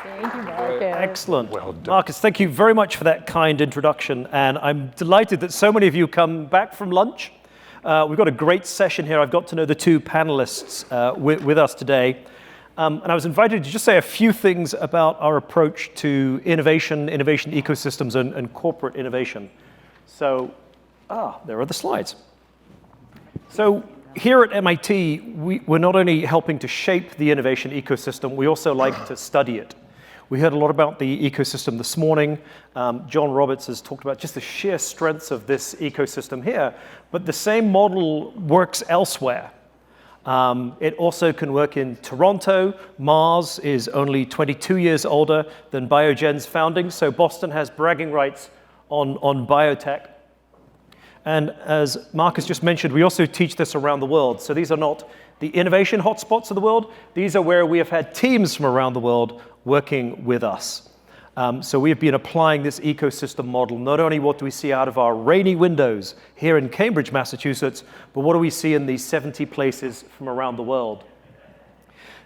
Thank you, Marcus. Excellent. Well done. Marcus, thank you very much for that kind introduction. And I'm delighted that so many of you come back from lunch. We've got a great session here. I've got to know the two panelists with us today. And I was invited to just say a few things about our approach to innovation ecosystems, and corporate innovation. So, there are the slides. So here at MIT, we're not only helping to shape the innovation ecosystem, we also like to study it. We heard a lot about the ecosystem this morning. John Roberts has talked about just the sheer strengths of this ecosystem here, but the same model works elsewhere. It also can work in Toronto. Mars is only 22 years older than Biogen's founding, so Boston has bragging rights on biotech. And as Marcus just mentioned, we also teach this around the world. So these are not the innovation hotspots of the world. These are where we have had teams from around the world working with us. So we have been applying this ecosystem model. Not only what do we see out of our rainy windows here in Cambridge, Massachusetts, but what do we see in these 70 places from around the world.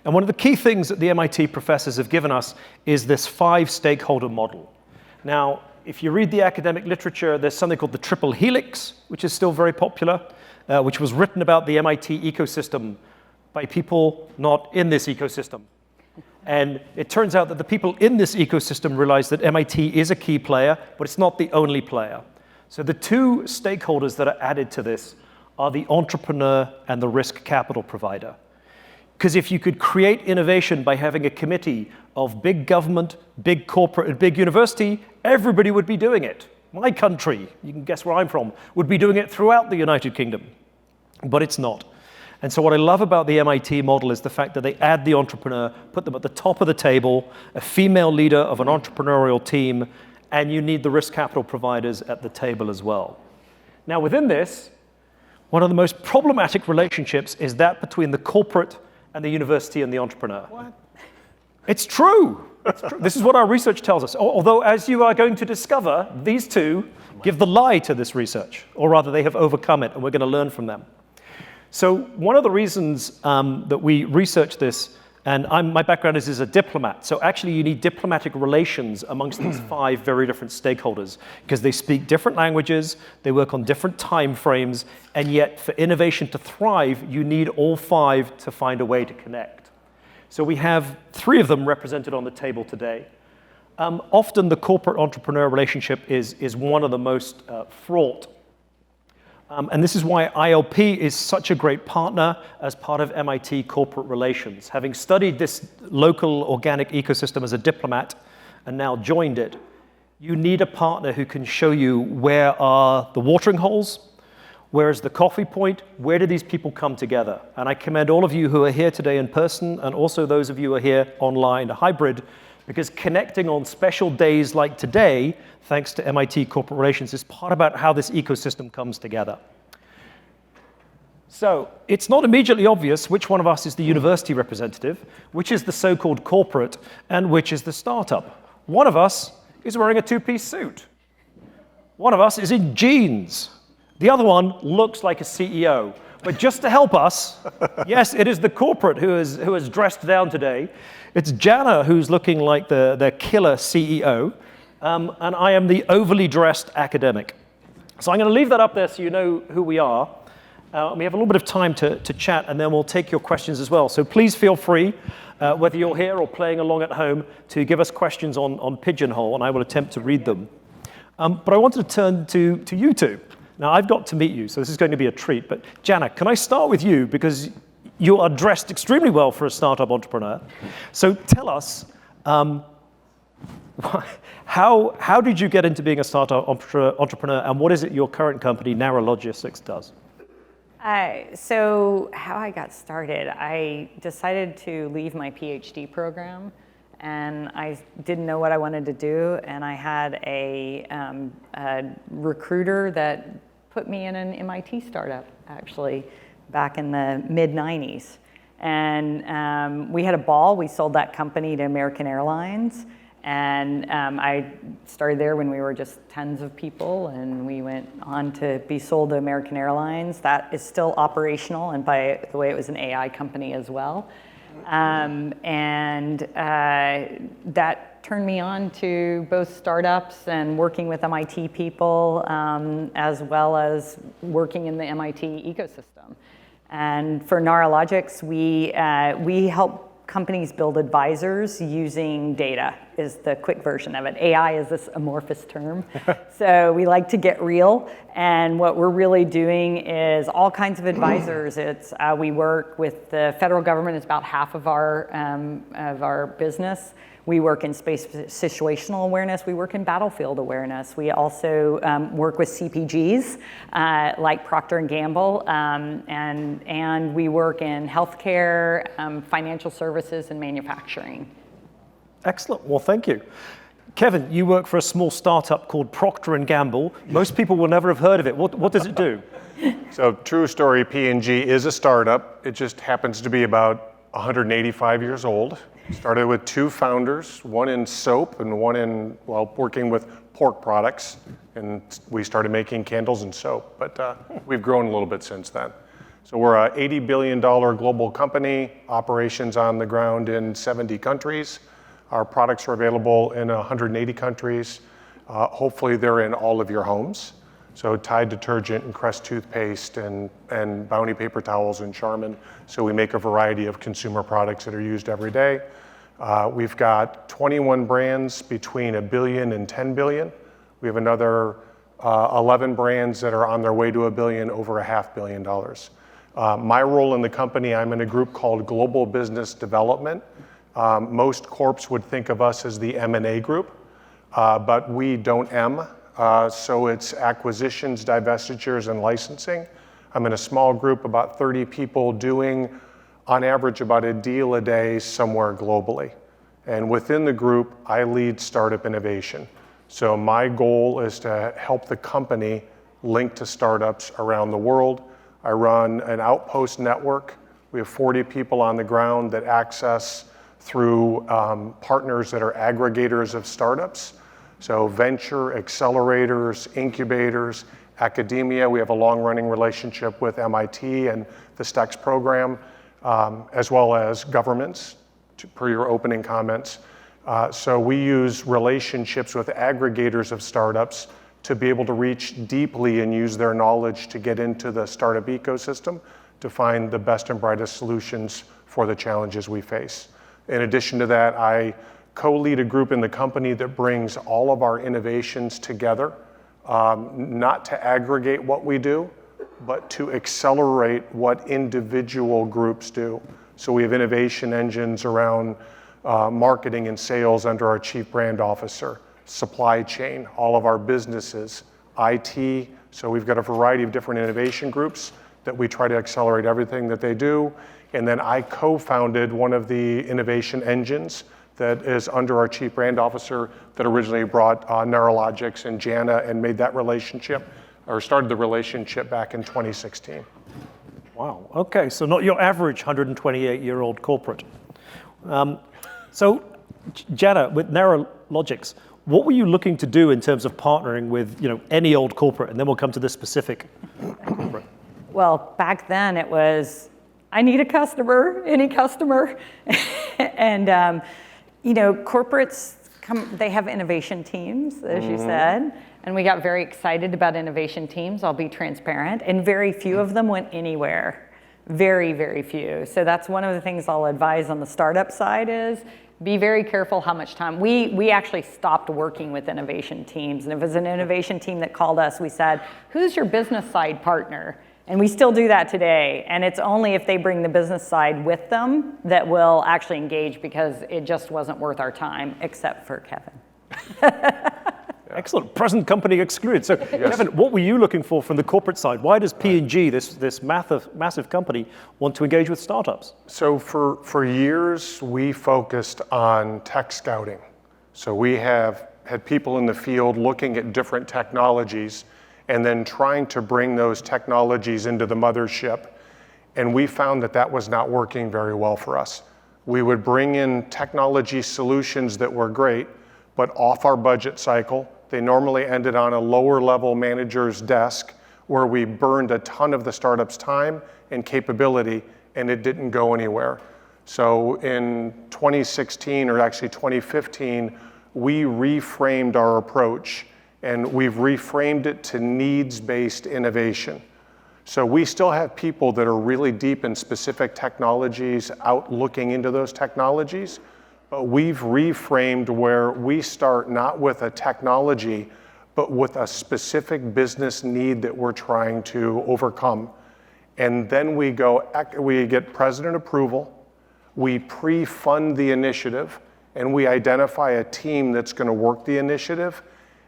And one of the key things that the MIT professors have given us is this 5-stakeholder model. Now, if you read the academic literature, there's something called the triple helix, which is still very popular, which was written about the MIT ecosystem by people not in this ecosystem. And it turns out that the people in this ecosystem realize that MIT is a key player, but it's not the only player. So the two stakeholders that are added to this are the entrepreneur and the risk capital provider. Because if you could create innovation by having a committee of big government, big corporate, and big university, everybody would be doing it. My country, you can guess where I'm from, would be doing it throughout the United Kingdom. But it's not. And so what I love about the MIT model is the fact that they add the entrepreneur, put them at the top of the table, a female leader of an entrepreneurial team, and you need the risk capital providers at the table as well. Now within this, one of the most problematic relationships is that between the corporate and the university and the entrepreneur. What? It's true. It's true. This is what our research tells us. Although, as you are going to discover, these two give the lie to this research, or rather they have overcome it, and we're going to learn from them. So one of the reasons that we research this, and my background is as a diplomat, so actually you need diplomatic relations amongst these 5 very different stakeholders, because they speak different languages, they work on different time frames, and yet for innovation to thrive, you need all 5 to find a way to connect. So we have 3 of them represented on the table today. Often the corporate-entrepreneur relationship is one of the most fraught. And this is why ILP is such a great partner as part of MIT corporate relations. Having studied this local organic ecosystem as a diplomat and now joined it, you need a partner who can show you where are the watering holes, where is the coffee point, where do these people come together? And I commend all of you who are here today in person and also those of you who are here online, a hybrid, because connecting on special days like today, thanks to MIT Corporate Relations, is part about how this ecosystem comes together. So it's not immediately obvious which one of us is the university representative, which is the so-called corporate, and which is the startup. One of us is wearing a 2-piece suit. One of us is in jeans. The other one looks like a CEO. But just to help us, yes, it is the corporate who is dressed down today. It's Jana who's looking like the killer CEO, and I am the overly dressed academic. So I'm going to leave that up there so you know who we are. We have a little bit of time to chat, and then we'll take your questions as well. So please feel free, whether you're here or playing along at home, to give us questions on Pigeonhole, and I will attempt to read them. But I wanted to turn to you two. Now, I've got to meet you, so this is going to be a treat. But Jana, can I start with you? Because you are dressed extremely well for a startup entrepreneur. So tell us, how did you get into being a startup entrepreneur, and what is it your current company, Nara Logics, does? So how I got started, I decided to leave my PhD program, and I didn't know what I wanted to do, and I had a recruiter that put me in an MIT startup, actually, back in the mid-90s. And we had a ball. We sold that company to American Airlines. And I started there when we were just tens of people, and we went on to be sold to American Airlines. That is still operational, and by the way, it was an AI company as well. That turned me on to both startups and working with MIT people, as well as working in the MIT ecosystem. And for Nara Logics, we help companies build advisors using data, is the quick version of it. AI is this amorphous term. So we like to get real. And what we're really doing is all kinds of advisors. We work with the federal government. It's about half of our business. We work in space situational awareness. We work in battlefield awareness. We also work with CPGs like Procter and Gamble, and we work in healthcare, financial services, and manufacturing. Excellent. Well, thank you. Kevin, you work for a small startup called Procter and Gamble. Most people will never have heard of it. What does it do? So, true story, P&G is a startup. It just happens to be about 185 years old. Started with two founders, one in soap and one working with pork products. And we started making candles and soap, but we've grown a little bit since then. So we're a $80 billion global company, operations on the ground in 70 countries. Our products are available in 180 countries. Hopefully they're in all of your homes. So Tide detergent and Crest toothpaste and Bounty paper towels and Charmin. So we make a variety of consumer products that are used every day. We've got 21 brands between $1 billion and $10 billion. We have another 11 brands that are on their way to $1 billion, over $500 million. My role in the company, I'm in a group called Global Business Development. Most corps would think of us as the M&A group, but we don't M. So it's acquisitions, divestitures, and licensing. I'm in a small group, about 30 people doing, on average, about a deal a day somewhere globally. And within the group, I lead startup innovation. So my goal is to help the company link to startups around the world. I run an outpost network. We have 40 people on the ground that access through partners that are aggregators of startups. So venture, accelerators, incubators, academia. We have a long-running relationship with MIT and the STEX program, as well as governments, per your opening comments. So we use relationships with aggregators of startups to be able to reach deeply and use their knowledge to get into the startup ecosystem to find the best and brightest solutions for the challenges we face. In addition to that, I co-lead a group in the company that brings all of our innovations together, not to aggregate what we do, but to accelerate what individual groups do. So we have innovation engines around marketing and sales under our chief brand officer, supply chain, all of our businesses, IT. So we've got a variety of different innovation groups that we try to accelerate everything that they do. And then I co-founded one of the innovation engines that is under our chief brand officer that originally brought Nara Logics and Jana and made that relationship, or started the relationship back in 2016. Wow, okay, so not your average 128-year-old corporate. So Jana, with Nara Logics, what were you looking to do in terms of partnering with any old corporate? And then we'll come to this specific corporate. Well, back then it was, I need a customer, any customer. And corporates they have innovation teams, as you said, and we got very excited about innovation teams, I'll be transparent, and very few of them went anywhere. Very, very few. So that's one of the things I'll advise on the startup side is be very careful how much time. We actually stopped working with innovation teams, and if it was an innovation team that called us, we said, who's your business side partner? And we still do that today, and it's only if they bring the business side with them that we'll actually engage, because it just wasn't worth our time, except for Kevin. Excellent. Present company excluded. So, yes. Kevin, what were you looking for from the corporate side? Why does P&G, this massive company, want to engage with startups? So for years, we focused on tech scouting. So we have had people in the field looking at different technologies and then trying to bring those technologies into the mothership. And we found that that was not working very well for us. We would bring in technology solutions that were great, but off our budget cycle. They normally ended on a lower level manager's desk where we burned a ton of the startup's time and capability, and it didn't go anywhere. So in 2016, or actually 2015, we reframed our approach, and we've reframed it to needs-based innovation. So we still have people that are really deep in specific technologies out looking into those technologies, but we've reframed where we start not with a technology, but with a specific business need that we're trying to overcome. And then we get president approval, we pre-fund the initiative, and we identify a team that's going to work the initiative.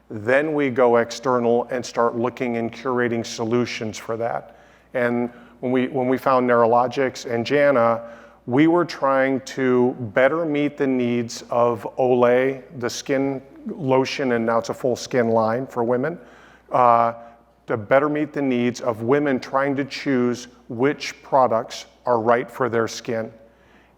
Then we go external and start looking and curating solutions for that. And when we found Nara Logics and Jana, we were trying to better meet the needs of Olay, the skin lotion, and now it's a full skin line for women, to better meet the needs of women trying to choose which products are right for their skin.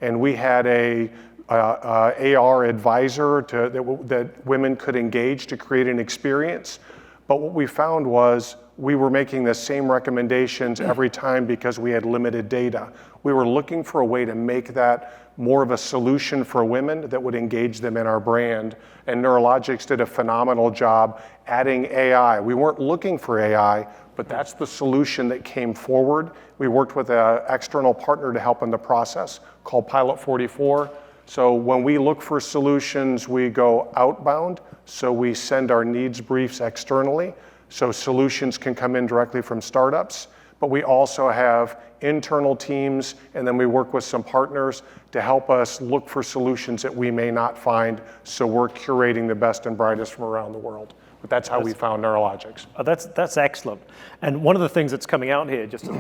And we had a AR advisor that women could engage to create an experience. But what we found was we were making the same recommendations every time because we had limited data. We were looking for a way to make that more of a solution for women that would engage them in our brand. And Nara Logics did a phenomenal job adding AI. We weren't looking for AI, but that's the solution that came forward. We worked with an external partner to help in the process called Pilot 44. So when we look for solutions, we go outbound. So we send our needs briefs externally. So solutions can come in directly from startups. But we also have internal teams, and then we work with some partners to help us look for solutions that we may not find. So we're curating the best and brightest from around the world. But that's how we found Nara Logics. That's excellent. And one of the things that's coming out here, just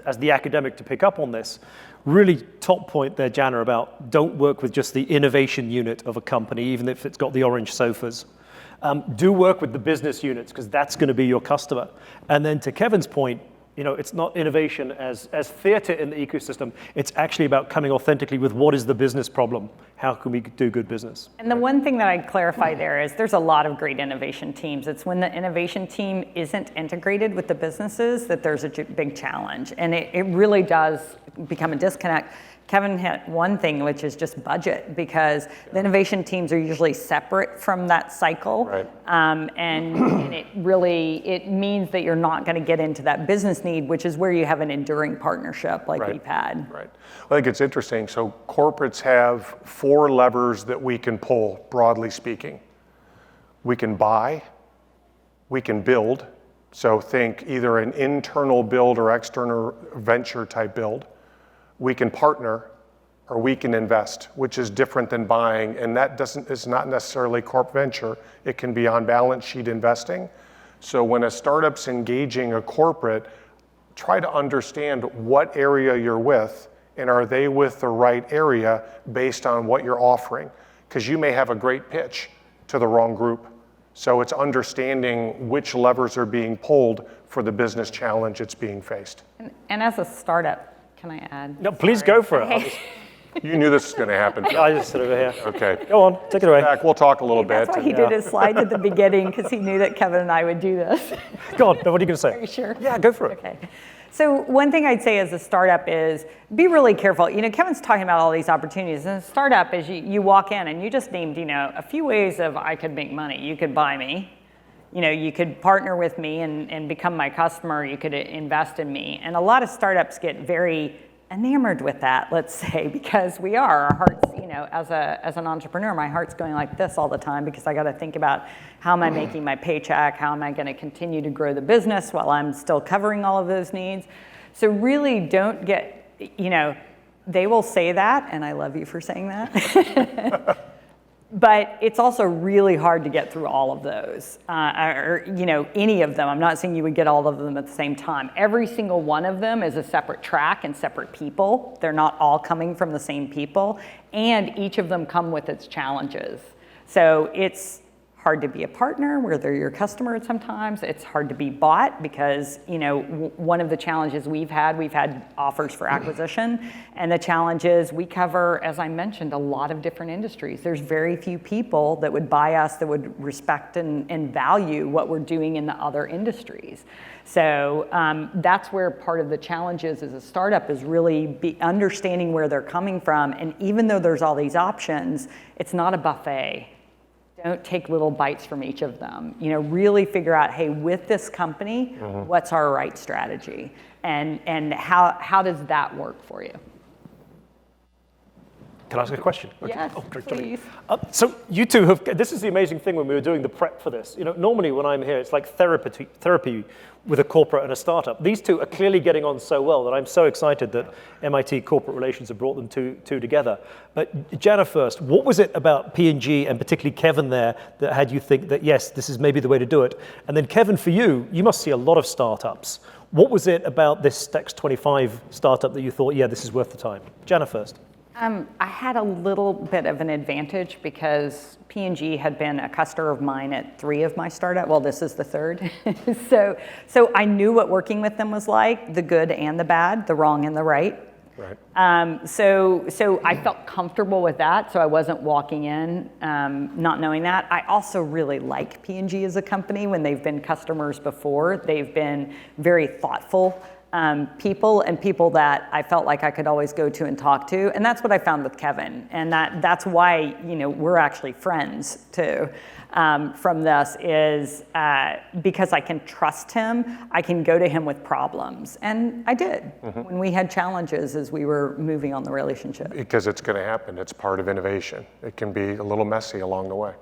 as the academic to pick up on this, really top point there, Jana, about don't work with just the innovation unit of a company, even if it's got the orange sofas. Do work with the business units, because that's going to be your customer. And then to Kevin's point, it's not innovation as theater in the ecosystem. It's actually about coming authentically with what is the business problem. How can we do good business? And the one thing that I'd clarify there is there's a lot of great innovation teams. It's when the innovation team isn't integrated with the businesses that there's a big challenge. And it really does become a disconnect. Kevin had one thing, which is just budget, because the innovation teams are usually separate from that cycle. Right. And it means that you're not going to get into that business need, which is where you have an enduring partnership like we've had. Right. I think it's interesting. So corporates have 4 levers that we can pull, broadly speaking. We can buy, we can build. So think either an internal build or external venture type build. We can partner, or we can invest, which is different than buying, and that is not necessarily corp venture. It can be on balance sheet investing. So when a startup's engaging a corporate, try to understand what area you're with, and are they with the right area based on what you're offering? Because you may have a great pitch to the wrong group. So it's understanding which levers are being pulled for the business challenge it's being faced. And as a startup, can I add? No, please go for it. You knew this was going to happen. I just sit over here. Okay. Go on, take it away. Back, we'll talk a little bit. That's why he did his slides at the beginning, because he knew that Kevin and I would do this. Go on, what are you going to say? Are you sure? Yeah, go for it. Okay. So one thing I'd say as a startup is be really careful. Kevin's talking about all these opportunities. And a startup is you walk in and you just named, a few ways of I could make money. You could buy me. You could partner with me and become my customer. You could invest in me. And a lot of startups get very enamored with that, let's say, because our hearts, as an entrepreneur, my heart's going like this all the time, because I got to think about how am I making my paycheck, how am I going to continue to grow the business while I'm still covering all of those needs. So really don't get, they will say that, and I love you for saying that. But it's also really hard to get through all of those, or any of them. I'm not saying you would get all of them at the same time. Every single one of them is a separate track and separate people. They're not all coming from the same people, and each of them come with its challenges. So it's hard to be a partner where they're your customer sometimes. It's hard to be bought because, one of the challenges we've had offers for acquisition, and the challenge is we cover, as I mentioned, a lot of different industries. There's very few people that would buy us that would respect and value what we're doing in the other industries. So that's where part of the challenge is as a startup, is really understanding where they're coming from. And even though there's all these options, it's not a buffet. Don't take little bites from each of them. Really figure out, hey, with this company, what's our right strategy? And how does that work for you? Can I ask a question? Okay. Yes, great, please. So you two this is the amazing thing when we were doing the prep for this. Normally when I'm here, it's like therapy with a corporate and a startup. These two are clearly getting on so well that I'm so excited that MIT Corporate Relations have brought them two together. But Jana first, what was it about P&G and particularly Kevin there that had you think that, yes, this is maybe the way to do it? And then Kevin, for you must see a lot of startups. What was it about this Stex 25 startup that you thought, yeah, this is worth the time? Jana first. I had a little bit of an advantage because P&G had been a customer of mine at 3 of my startup. Well, this is the 3rd. So I knew what working with them was like, the good and the bad, the wrong and the right. Right. So I felt comfortable with that. So I wasn't walking in not knowing that. I also really like P&G as a company. When they've been customers before, they've been very thoughtful people that I felt like I could always go to and talk to. And that's what I found with Kevin. And that's why, we're actually friends too from this, is because I can trust him. I can go to him with problems. And I did when we had challenges as we were moving on the relationship. Because it's going to happen. It's part of innovation. It can be a little messy along the way,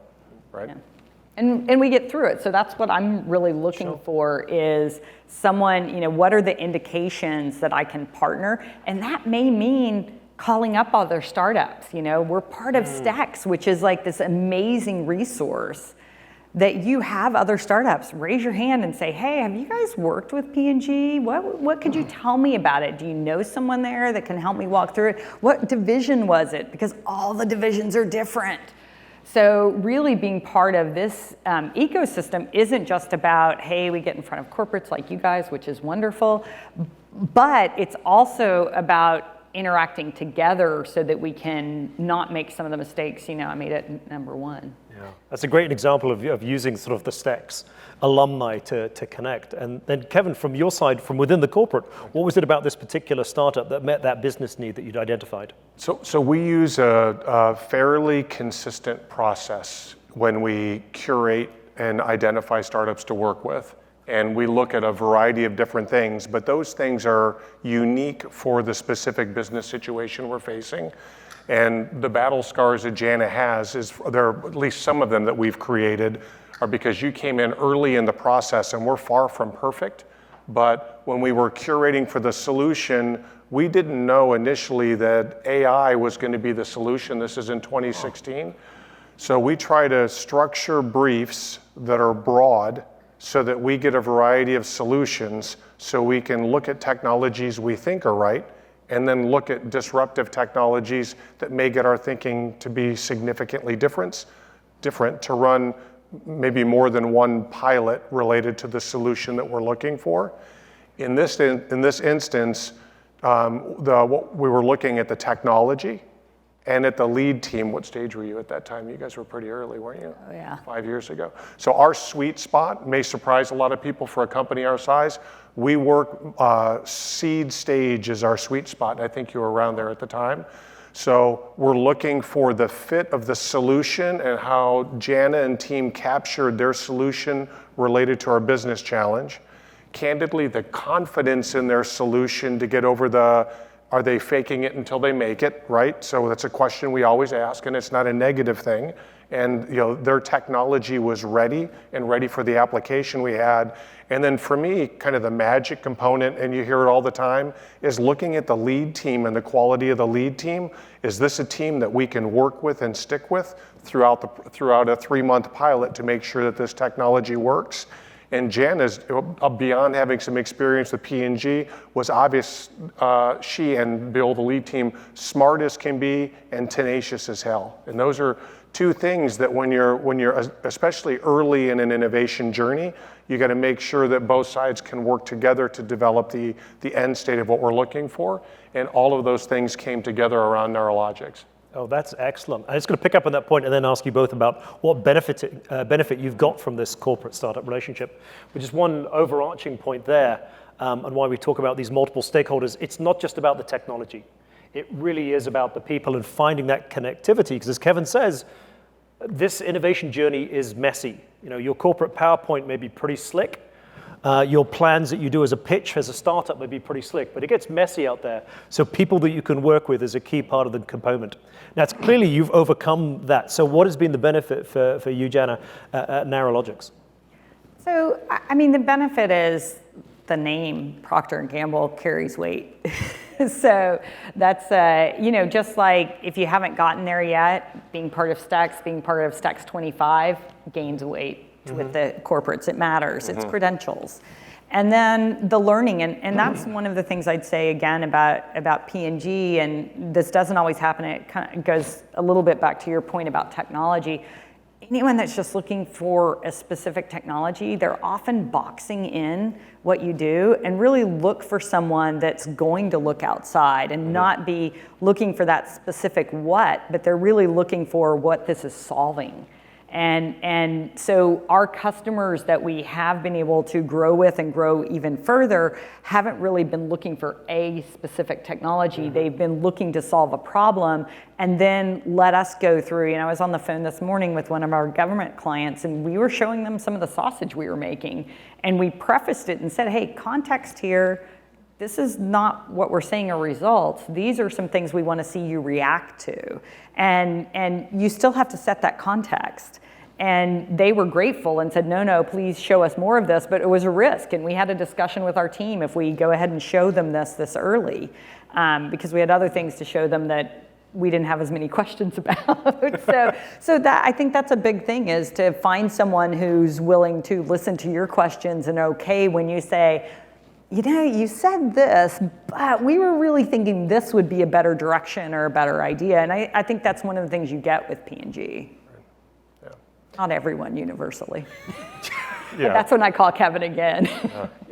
right? Yeah. And we get through it. So that's what I'm really looking for, is someone, what are the indications that I can partner? And that may mean calling up other startups. We're part of Stex, which is like this amazing resource that you have other startups. Raise your hand and say, hey, have you guys worked with P&G? What could you tell me about it? Do you know someone there that can help me walk through it? What division was it? Because all the divisions are different. So really being part of this ecosystem isn't just about, hey, we get in front of corporates like you guys, which is wonderful, but it's also about interacting together so that we can not make some of the mistakes, I made at number 1. Yeah, that's a great example of using sort of the Stex alumni to connect. And then Kevin, from your side, from within the corporate, what was it about this particular startup that met that business need that you'd identified? So we use a fairly consistent process when we curate and identify startups to work with. And we look at a variety of different things, but those things are unique for the specific business situation we're facing. And the battle scars that Jana has, there are at least some of them that we've created, are because you came in early in the process, and we're far from perfect. But when we were curating for the solution, we didn't know initially that AI was going to be the solution. This is in 2016. So we try to structure briefs that are broad so that we get a variety of solutions, so we can look at technologies we think are right, and then look at disruptive technologies that may get our thinking to be significantly different to run maybe more than one pilot related to the solution that we're looking for. In this instance, we were looking at the technology and at the lead team. What stage were you at that time? You guys were pretty early, weren't you? Oh, yeah. 5 years ago. So our sweet spot may surprise a lot of people for a company our size. We work seed stage is our sweet spot, and I think you were around there at the time. So we're looking for the fit of the solution and how Jana and team captured their solution related to our business challenge. Candidly, the confidence in their solution to get over are they faking it until they make it, right? So that's a question we always ask, and it's not a negative thing. And their technology was ready for the application we had. And then for me, kind of the magic component, and you hear it all the time, is looking at the lead team and the quality of the lead team. Is this a team that we can work with and stick with throughout a 3-month pilot to make sure that this technology works? And Jana's, beyond having some experience with P&G, was obvious. She and Bill, the lead team, smart as can be and tenacious as hell. And those are two things that when you're especially early in an innovation journey, you got to make sure that both sides can work together to develop the end state of what we're looking for. And all of those things came together around Nara Logics. Oh, that's excellent. I'm just going to pick up on that point and then ask you both about what benefit you've got from this corporate startup relationship, which is one overarching point there, and why we talk about these multiple stakeholders. It's not just about the technology. It really is about the people and finding that connectivity, because as Kevin says, this innovation journey is messy. Your corporate PowerPoint may be pretty slick. Your plans that you do as a pitch as a startup may be pretty slick, but it gets messy out there. So people that you can work with is a key part of the component. Now, it's clearly you've overcome that. So what has been the benefit for you, Jana, at Nara Logics? So, the benefit is the name Procter & Gamble carries weight. So that's, just like if you haven't gotten there yet, being part of Stex, being part of Stex 25 gains weight with the corporates. It matters. It's credentials. And then the learning, and that's one of the things I'd say again about P&G, and this doesn't always happen. It kind of goes a little bit back to your point about technology. Anyone that's just looking for a specific technology, they're often boxing in what you do, and really look for someone that's going to look outside and not be looking for that specific what, but they're really looking for what this is solving. And so our customers that we have been able to grow with and grow even further haven't really been looking for a specific technology. They've been looking to solve a problem and then let us go through. I was on the phone this morning with one of our government clients, and we were showing them some of the sausage we were making. And we prefaced it and said, hey, context here. This is not what we're saying are results. These are some things we want to see you react to. And you still have to set that context. And they were grateful and said, no, please show us more of this. But it was a risk. And we had a discussion with our team if we go ahead and show them this early, because we had other things to show them that we didn't have as many questions about. So that, I think that's a big thing, is to find someone who's willing to listen to your questions and okay when you say, you said this, but we were really thinking this would be a better direction or a better idea. And I think that's one of the things you get with P&G. Yeah. Not everyone universally. Yeah. That's when I call Kevin again.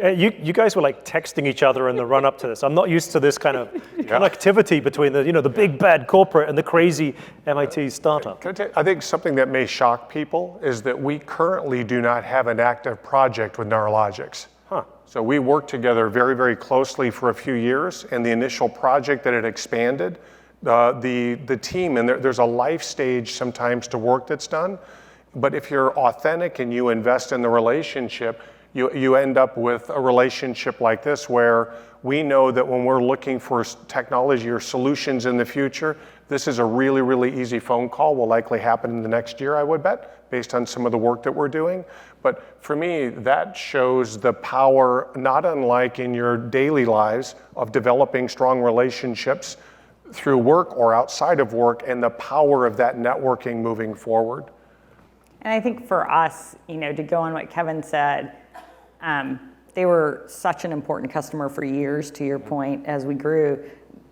You guys were like texting each other in the run up to this. I'm not used to this kind of connectivity between the big bad corporate and the crazy MIT startup. I think something that may shock people is that we currently do not have an active project with Nara Logics. So we worked together very, very closely for a few years, and the initial project that had expanded, the team, and there's a life stage sometimes to work that's done, but if you're authentic and you invest in the relationship, you end up with a relationship like this where we know that when we're looking for technology or solutions in the future, this is a really, really easy phone call. Will likely happen in the next year, I would bet, based on some of the work that we're doing. But for me, that shows the power, not unlike in your daily lives, of developing strong relationships through work or outside of work, and the power of that networking moving forward. And I think for us, to go on what Kevin said, they were such an important customer for years, to your point, as we grew.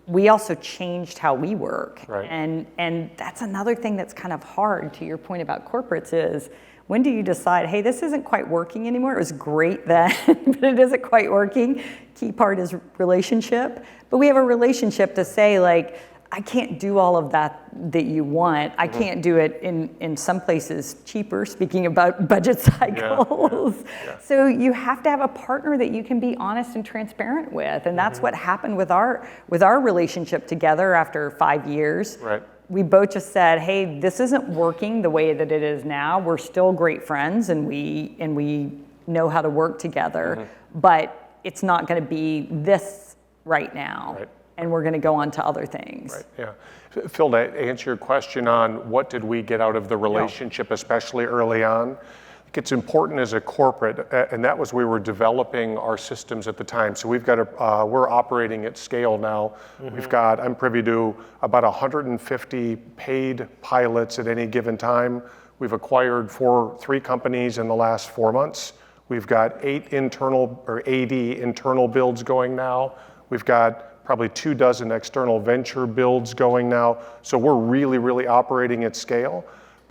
We also changed how we work. Right. And that's another thing that's kind of hard, to your point about corporates, is when do you decide, hey, this isn't quite working anymore? It was great then, but it isn't quite working. Key part is relationship. But we have a relationship to say, like, I can't do all of that you want. I can't do it in some places cheaper, speaking about budget cycles. Yeah. So you have to have a partner that you can be honest and transparent with. And that's what happened with our relationship together after 5 years. Right. We both just said, hey, this isn't working the way that it is now. We're still great friends, and we know how to work together, but it's not going to be this right now. Right. And we're going to go on to other things. Right, yeah. Phil, to answer your question on what did we get out of the relationship, especially early on, I think it's important as a corporate, and that was we were developing our systems at the time. So we've got we're operating at scale now. We've got, I'm privy to about 150 paid pilots at any given time. We've acquired 3 companies in the last 4 months. We've got 80 internal builds going now. We've got probably 24 external venture builds going now. So we're really, really operating at scale.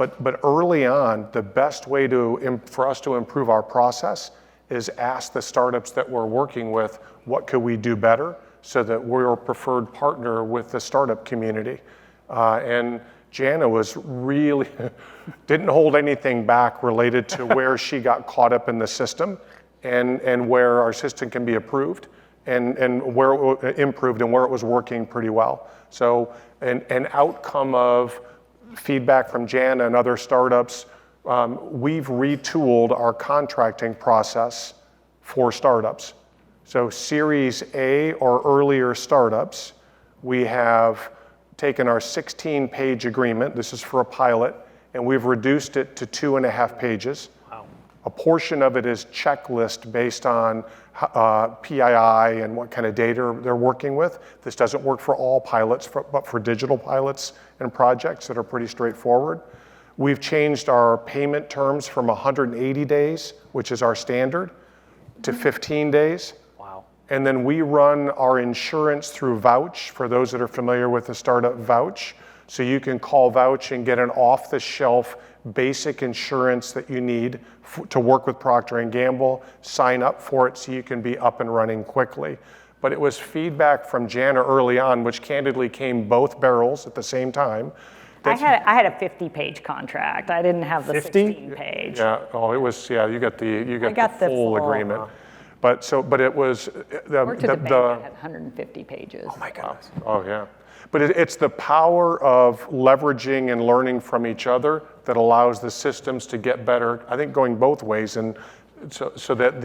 But early on, the best way for us to improve our process is ask the startups that we're working with, what could we do better so that we're a preferred partner with the startup community. And Jana was really, didn't hold anything back related to where she got caught up in the system and where our system can be improved and where it improved and where it was working pretty well. So an outcome of feedback from Jana and other startups, we've retooled our contracting process for startups. So Series A or earlier startups, we have taken our 16-page agreement, this is for a pilot, and we've reduced it to 2.5 pages. Wow. A portion of it is checklist based on PII and what kind of data they're working with. This doesn't work for all pilots, but for digital pilots and projects that are pretty straightforward. We've changed our payment terms from 180 days, which is our standard, to 15 days. Wow. And then we run our insurance through Vouch, for those that are familiar with the startup Vouch. So you can call Vouch and get an off-the-shelf basic insurance that you need to work with Procter & Gamble, sign up for it so you can be up and running quickly. But it was feedback from Jana early on, which candidly came both barrels at the same time. I had a 50-page contract. I didn't have the 16-page. Yeah, oh, it was, yeah, you got the full agreement. But it was Worked at the bank that had 150 pages. Oh my goodness. Oh yeah. But it's the power of leveraging and learning from each other that allows the systems to get better, I think going both ways, and so that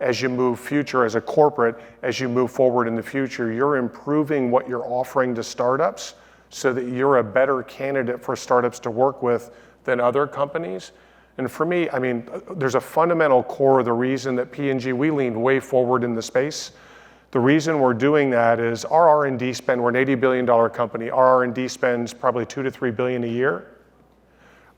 as you move future as a corporate, as you move forward in the future, you're improving what you're offering to startups so that you're a better candidate for startups to work with than other companies. And for me, I mean, there's a fundamental core of the reason that P&G, we leaned way forward in the space. The reason we're doing that is our R&D spend, we're an $80 billion company, our R&D spends probably $2 to $3 billion a year.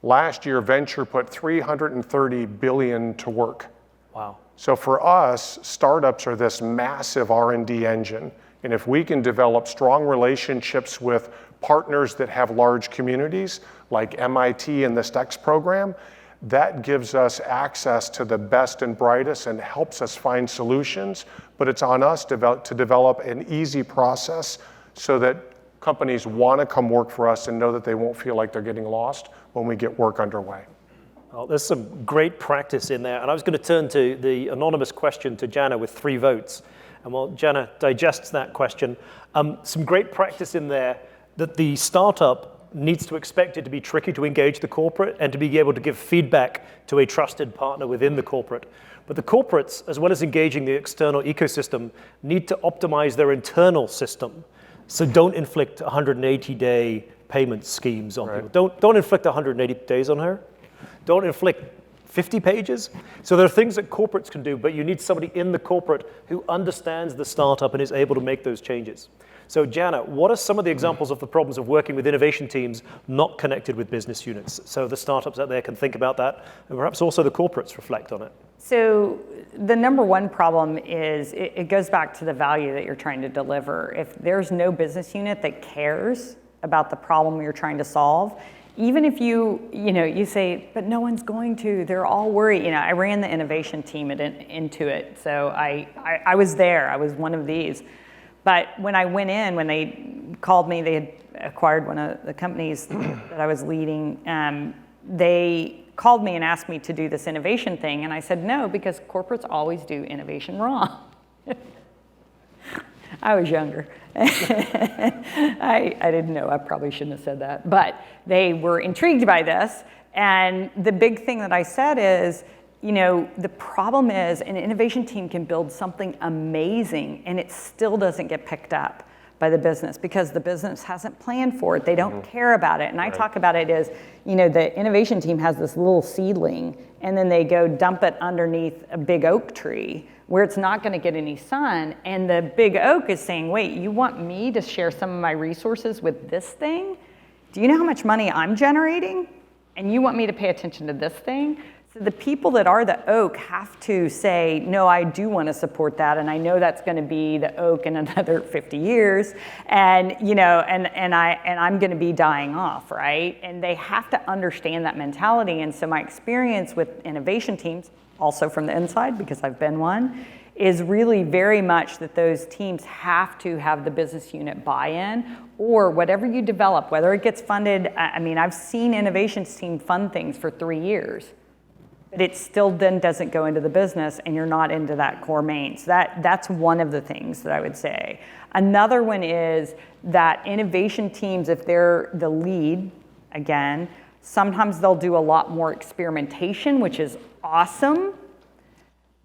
Last year, venture put $330 billion to work. Wow. So for us, startups are this massive R&D engine. And if we can develop strong relationships with partners that have large communities, like MIT and the STEX program, that gives us access to the best and brightest and helps us find solutions, but it's on us to develop an easy process so that companies want to come work for us and know that they won't feel like they're getting lost when we get work underway. Well, there's some great practice in there, and I was going to turn to the anonymous question to Jana with 3 votes. And while Jana digests that question, some great practice in there that the startup needs to expect it to be tricky to engage the corporate and to be able to give feedback to a trusted partner within the corporate. But the corporates, as well as engaging the external ecosystem, need to optimize their internal system. So don't inflict 180-day payment schemes on people. Don't inflict 180 days on her. Don't inflict 50 pages. So there are things that corporates can do, but you need somebody in the corporate who understands the startup and is able to make those changes. So Jana, what are some of the examples of the problems of working with innovation teams not connected with business units? So the startups out there can think about that, and perhaps also the corporates reflect on it. So the number one problem is it goes back to the value that you're trying to deliver. If there's no business unit that cares about the problem you're trying to solve, even if you say, but no one's going to, they're all worried. I ran the innovation team at Intuit, so I was there. I was one of these. But when I went in, when they called me, they had acquired one of the companies that I was leading. They called me and asked me to do this innovation thing, and I said no, because corporates always do innovation wrong. I was younger. I didn't know, I probably shouldn't have said that. But they were intrigued by this, and the big thing that I said is, the problem is an innovation team can build something amazing and it still doesn't get picked up by the business because the business hasn't planned for it. They don't care about it. And I talk about it as, the innovation team has this little seedling and then they go dump it underneath a big oak tree where it's not going to get any sun. And the big oak is saying, wait, you want me to share some of my resources with this thing? Do you know how much money I'm generating? And you want me to pay attention to this thing? So the people that are the oak have to say, no, I do want to support that, and I know that's going to be the oak in another 50 years, and I'm going to be dying off, right? And they have to understand that mentality. And so my experience with innovation teams, also from the inside because I've been one, is really very much that those teams have to have the business unit buy-in, or whatever you develop, whether it gets funded. I mean, I've seen innovations team fund things for 3 years. But it still then doesn't go into the business, and you're not into that core main. So that's one of the things that I would say. Another one is that innovation teams, if they're the lead, again, sometimes they'll do a lot more experimentation, which is awesome.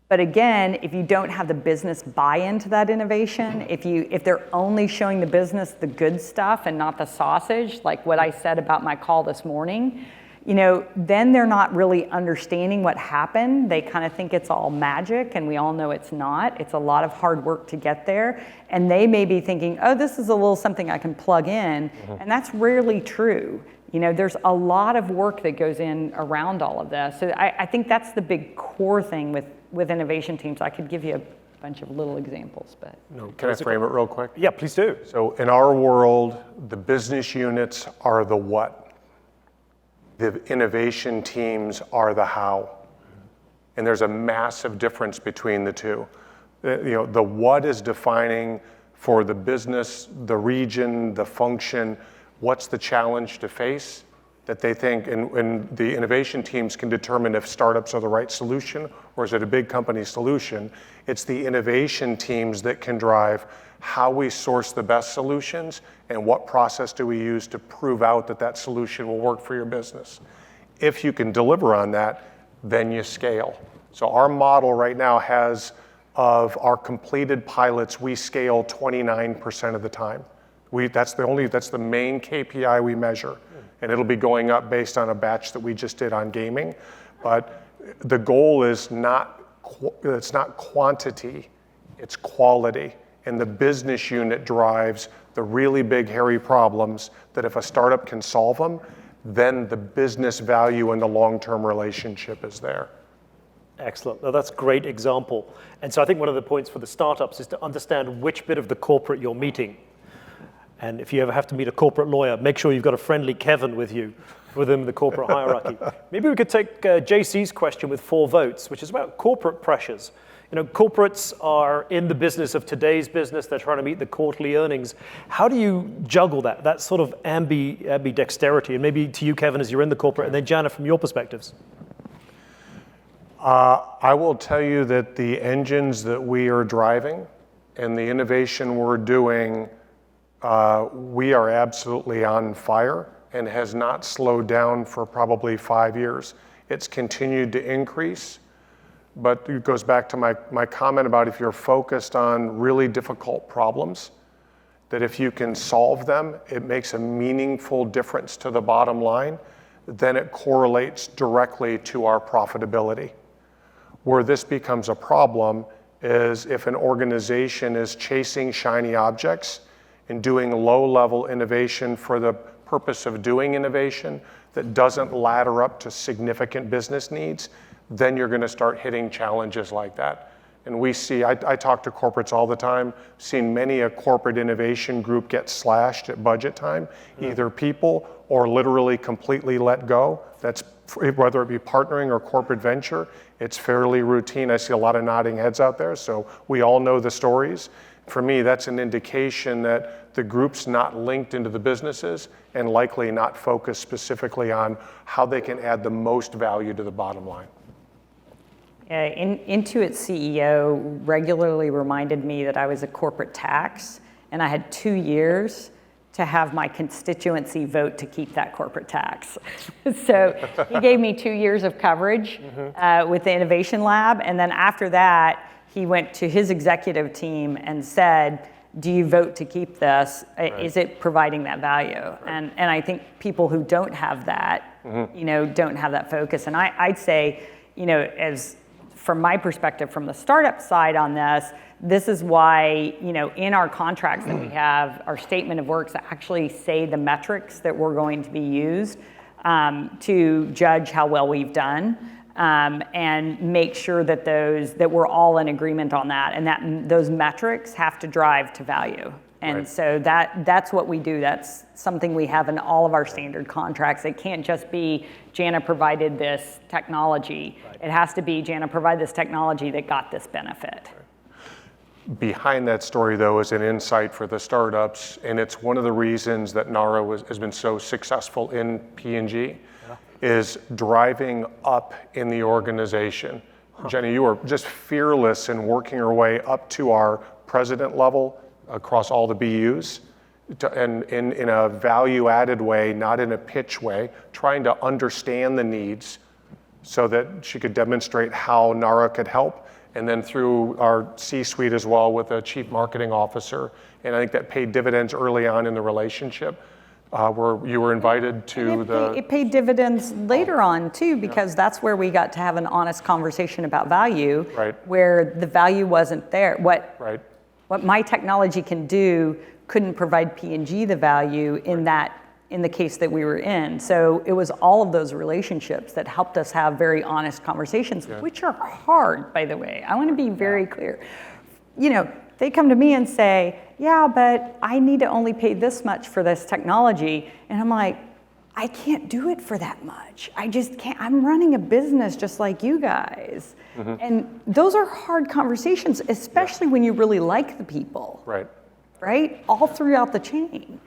But again, if you don't have the business buy-in to that innovation, if they're only showing the business the good stuff and not the sausage, like what I said about my call this morning, then they're not really understanding what happened. They kind of think it's all magic, and we all know it's not. It's a lot of hard work to get there. And they may be thinking, oh, this is a little something I can plug in. And that's rarely true. There's a lot of work that goes in around all of this. So I think that's the big core thing with innovation teams. I could give you a bunch of little examples, but. Can I frame it real quick? Yeah, please do. So in our world, the business units are the what. The innovation teams are the how. And there's a massive difference between the two. The what is defining for the business, the region, the function, what's the challenge to face that they think, and the innovation teams can determine if startups are the right solution or is it a big company solution. It's the innovation teams that can drive how we source the best solutions and what process do we use to prove out that solution will work for your business. If you can deliver on that, then you scale. So our model right now has, of our completed pilots, we scale 29% of the time. That's the main KPI we measure. And it'll be going up based on a batch that we just did on gaming. But the goal is it's not quantity, it's quality. And the business unit drives the really big, hairy problems that if a startup can solve them, then the business value and the long-term relationship is there. Excellent. Well, that's a great example. And so I think one of the points for the startups is to understand which bit of the corporate you're meeting. And if you ever have to meet a corporate lawyer, make sure you've got a friendly Kevin with you within the corporate hierarchy. Maybe we could take JC's question with 4 votes, which is about corporate pressures. Corporates are in the business of today's business. They're trying to meet the quarterly earnings. How do you juggle that sort of ambidexterity? And maybe to you, Kevin, as you're in the corporate, and then Jana, from your perspectives. I will tell you that the engines that we are driving and the innovation we're doing, we are absolutely on fire and has not slowed down for probably 5 years. It's continued to increase. But it goes back to my comment about if you're focused on really difficult problems, that if you can solve them, it makes a meaningful difference to the bottom line, then it correlates directly to our profitability. Where this becomes a problem is if an organization is chasing shiny objects and doing low-level innovation for the purpose of doing innovation that doesn't ladder up to significant business needs, then you're going to start hitting challenges like that. And we see, I talk to corporates all the time, seen many a corporate innovation group get slashed at budget time, either people or literally completely let go. That's whether it be partnering or corporate venture, it's fairly routine. I see a lot of nodding heads out there, so we all know the stories. For me, that's an indication that the group's not linked into the businesses and likely not focused specifically on how they can add the most value to the bottom line. Intuit's CEO regularly reminded me that I was a corporate tax, and I had 2 years to have my constituency vote to keep that corporate tax. So he gave me 2 years of coverage with the Innovation Lab, and then after that, he went to his executive team and said, do you vote to keep this? Right. Is it providing that value? Right. And I think people who don't have that, don't have that focus. And I'd say, as from my perspective, from the startup side on this is why, in our contracts that we have, our statement of works actually say the metrics that we're going to be used to judge how well we've done. and make sure that we're all in agreement on that, and that those metrics have to drive to value. And Right. so that's what we do. That's something we have in all of our standard contracts. It can't just be Jana provided this technology. Right. It has to be Jana provided this technology that got this benefit. Behind that story, though, is an insight for the startups, and it's one of the reasons that Nara has been so successful in P&G, is driving up in the organization. Jenny, you are just fearless in working your way up to our president level across all the BUs, and in a value-added way, not in a pitch way, trying to understand the needs so that she could demonstrate how Nara could help, and then through our C-suite as well with a chief marketing officer. And I think that paid dividends early on in the relationship, where you were invited to It paid dividends later on too, because that's where we got to have an honest conversation about value, Right. where the value wasn't there. Right. What my technology can do couldn't provide P&G the value in the case that we were in. So it was all of those relationships that helped us have very honest conversations, which are hard, by the way. I want to be very clear. You know, they come to me and say, yeah, but I need to only pay this much for this technology. And I'm like, I can't do it for that much. I just can't. I'm running a business just like you guys. And those are hard conversations, especially when you really like the people. Right? All throughout the chain.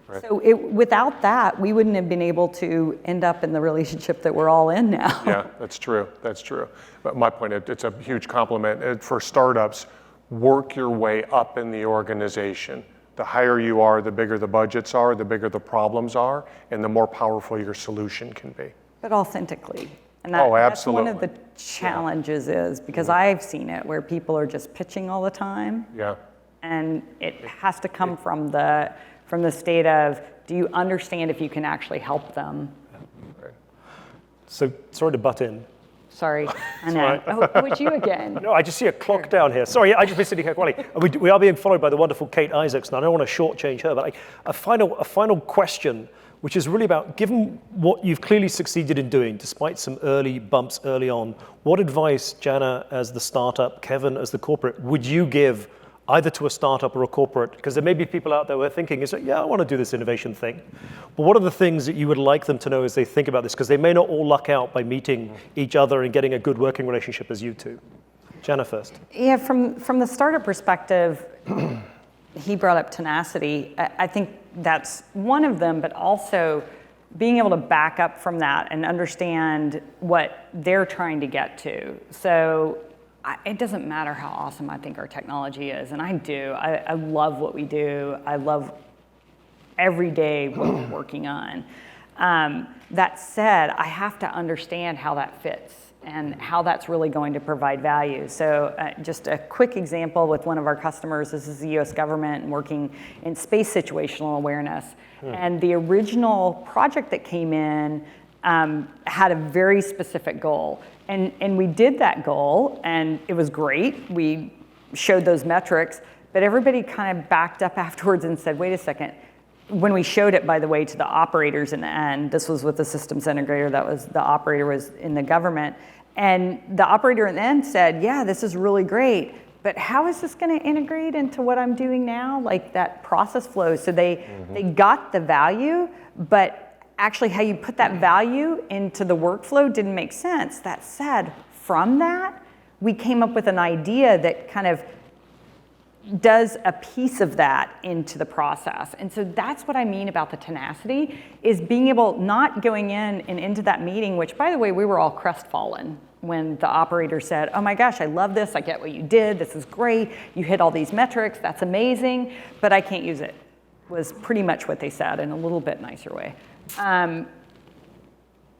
Right. So without that, we wouldn't have been able to end up in the relationship that we're all in now. Yeah, that's true. That's true. But my point, it's a huge compliment. For startups, work your way up in the organization. The higher you are, the bigger the budgets are, the bigger the problems are, and the more powerful your solution can be. But authentically. And that's one of the challenges is, because I've seen it where people are just pitching all the time. Yeah. And it has to come from the state of, do you understand if you can actually help them? Right. So sorry to butt in. Sorry, I know. Oh, it's you again. No, I just see a clock down here. Sorry, I just been sitting here quietly. We are being followed by the wonderful Kate Isaacs, and I don't want to shortchange her, but a final question, which is really about, given what you've clearly succeeded in doing, despite some early bumps early on, what advice, Jana as the startup, Kevin as the corporate, would you give either to a startup or a corporate? Because there may be people out there who are thinking, yeah, I want to do this innovation thing. But what are the things that you would like them to know as they think about this? Because they may not all luck out by meeting each other and getting a good working relationship as you two. Jana first. Yeah, from the startup perspective, he brought up tenacity. I think that's one of them, but also being able to back up from that and understand what they're trying to get to. So it doesn't matter how awesome I think our technology is, and I do. I love what we do. I love every day what we're working on. That said, I have to understand how that fits and how that's really going to provide value. So just a quick example with one of our customers, this is the US government and working in space situational awareness. And the original project that came in had a very specific goal. And we did that goal, and it was great. We showed those metrics, but everybody kind of backed up afterwards and said, wait a second. When we showed it, by the way, to the operators in the end, this was with the systems integrator, the operator was in the government, and the operator in the end said, yeah, this is really great, but how is this going to integrate into what I'm doing now? Like that process flow. So they got the value, but actually how you put that value into the workflow didn't make sense. That said, from that, we came up with an idea that kind of does a piece of that into the process. And so that's what I mean about the tenacity, is being able, not going in and into that meeting, which by the way, we were all crestfallen when the operator said, oh my gosh, I love this, I get what you did, this is great, you hit all these metrics, that's amazing, but I can't use it, was pretty much what they said in a little bit nicer way.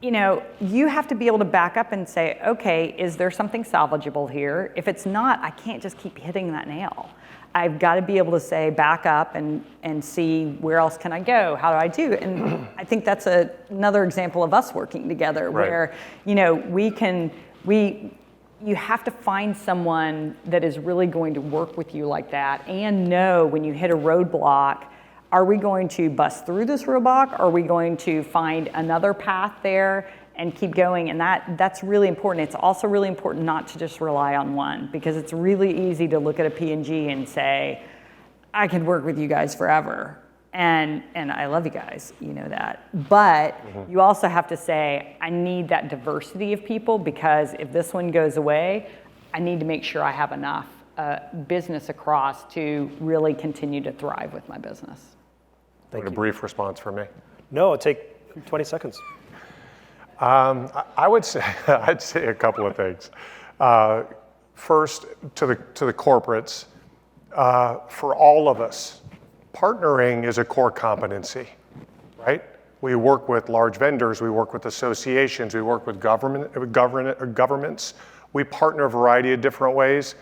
You know, you have to be able to back up and say, okay, is there something salvageable here? If it's not, I can't just keep hitting that nail. I've got to be able to say, back up and see where else can I go? How do I do? And I think that's another example of us working together, where, you know, you have to find someone that is really going to work with you like that and know when you hit a roadblock, are we going to bust through this roadblock? Are we going to find another path there and keep going. And that's really important. It's also really important not to just rely on one, because it's really easy to look at a P&G and say, I could work with you guys forever. And I love you guys, you know that. But you also have to say, I need that diversity of people, because if this one goes away, I need to make sure I have enough business across to really continue to thrive with my business. What a brief response from me. No, it'll take 20 seconds. I would say, I'd say a couple of things. First, to the corporates, for all of us, partnering is a core competency, right? We work with large vendors, we work with associations, we work with governments. We partner a variety of different ways.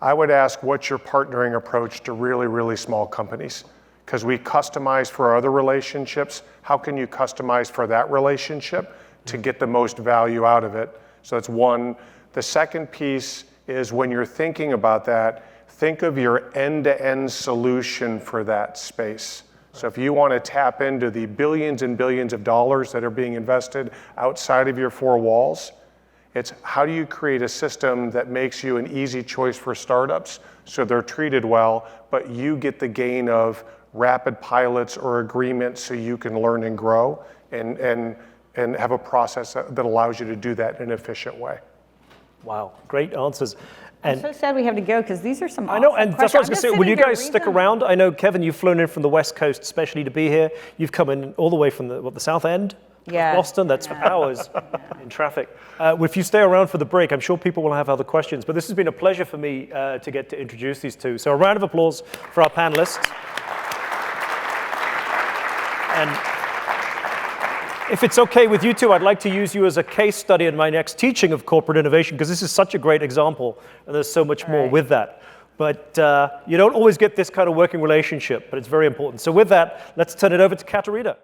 I would ask, what's your partnering approach to really, really small companies? Because we customize for our other relationships. How can you customize for that relationship to get the most value out of it? So that's one. The second piece is, when you're thinking about that, think of your end-to-end solution for that space. So if you want to tap into the billions and billions of dollars that are being invested outside of your four walls, it's how do you create a system that makes you an easy choice for startups so they're treated well, but you get the gain of rapid pilots or agreements so you can learn and grow and have a process that allows you to do that in an efficient way. Wow, great answers. I'm so sad we have to go, because these are some I know, awesome and that's what I was going questions. to say. Will you sitting here guys stick reading them. around? I know, Kevin, you've flown in from the West Coast especially to be here. You've come in all the way from the South End of Yeah. Boston. That's for hours in traffic. If you stay around for the break, I'm sure people will have other questions. But this has been a pleasure for me to get to introduce these two. So a round of applause for our panelists. And if it's okay with you two, I'd like to use you as a case study in my next teaching of corporate innovation, because this is such a great example, and there's so much more with that. But you don't always get this kind of working relationship, but it's very important. So with that, let's turn it over to Katerina.